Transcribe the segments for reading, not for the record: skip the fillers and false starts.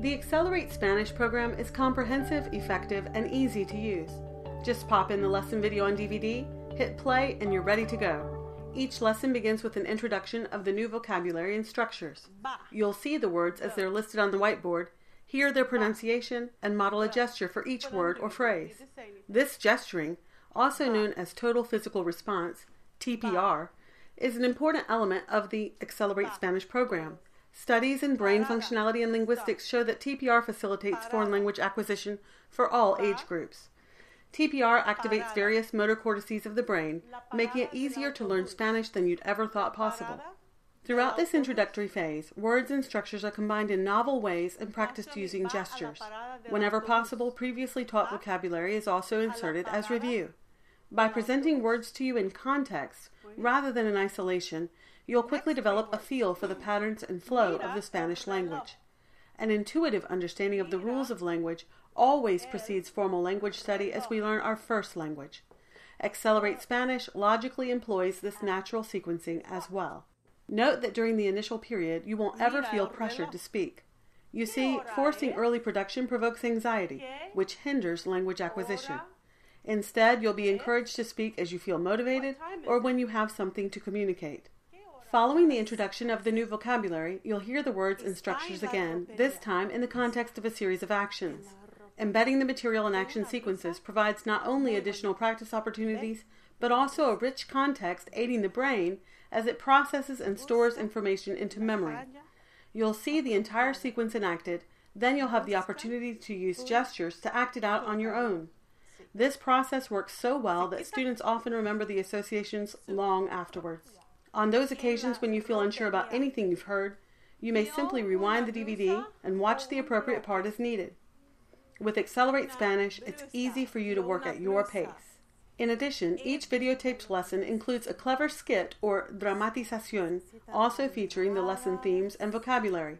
The Accelerate Spanish program is comprehensive, effective, and easy to use. Just pop in the lesson video on DVD, hit play, and you're ready to go. Each lesson begins with an introduction of the new vocabulary and structures. You'll see the words as they're listed on the whiteboard, hear their pronunciation, and model a gesture for each word or phrase. This gesturing, also known as total physical response, TPR, is an important element of the Accelerate Spanish program. Studies in brain functionality and linguistics show that TPR facilitates foreign language acquisition for all age groups. TPR activates various motor cortices of the brain, making it easier to learn Spanish than you'd ever thought possible. Throughout this introductory phase, words and structures are combined in novel ways and practiced using gestures. Whenever possible, previously taught vocabulary is also inserted as review. By presenting words to you in context, rather than in isolation, you'll quickly develop a feel for the patterns and flow of the Spanish language. An intuitive understanding of the rules of language always precedes formal language study as we learn our first language. Accelerate Spanish logically employs this natural sequencing as well. Note that during the initial period, you won't ever feel pressured to speak. You see, forcing early production provokes anxiety, which hinders language acquisition. Instead, you'll be encouraged to speak as you feel motivated or when you have something to communicate. Following the introduction of the new vocabulary, you'll hear the words and structures again, this time in the context of a series of actions. Embedding the material in action sequences provides not only additional practice opportunities, but also a rich context aiding the brain as it processes and stores information into memory. You'll see the entire sequence enacted, then you'll have the opportunity to use gestures to act it out on your own. This process works so well that students often remember the associations long afterwards. On those occasions when you feel unsure about anything you've heard, you may simply rewind the DVD and watch the appropriate part as needed. With Accelerate Spanish, it's easy for you to work at your pace. In addition, each videotaped lesson includes a clever skit or dramatización, also featuring the lesson themes and vocabulary.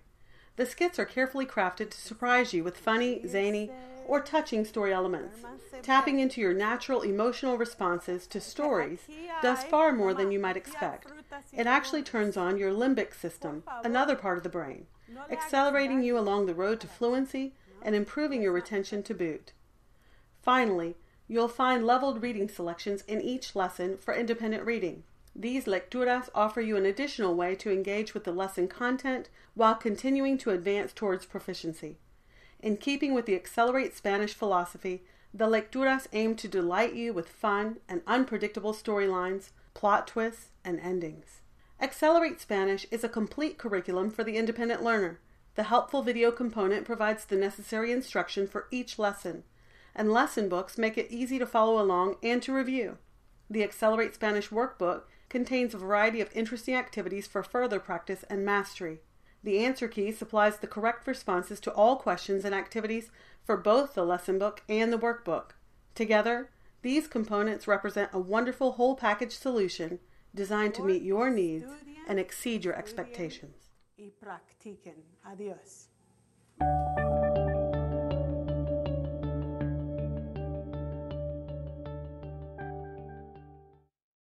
The skits are carefully crafted to surprise you with funny, zany, or touching story elements. Tapping into your natural emotional responses to stories does far more than you might expect. It actually turns on your limbic system, another part of the brain, accelerating you along the road to fluency and improving your retention to boot. Finally, you'll find leveled reading selections in each lesson for independent reading. These lecturas offer you an additional way to engage with the lesson content while continuing to advance towards proficiency. In keeping with the Accelerate Spanish philosophy, the lecturas aim to delight you with fun and unpredictable storylines, plot twists, and endings. Accelerate Spanish is a complete curriculum for the independent learner. The helpful video component provides the necessary instruction for each lesson, and lesson books make it easy to follow along and to review. The Accelerate Spanish Workbook contains a variety of interesting activities for further practice and mastery. The answer key supplies the correct responses to all questions and activities for both the lesson book and the workbook. Together, these components represent a wonderful whole package solution designed to meet your needs and exceed your expectations. Y practiquen. Adiós.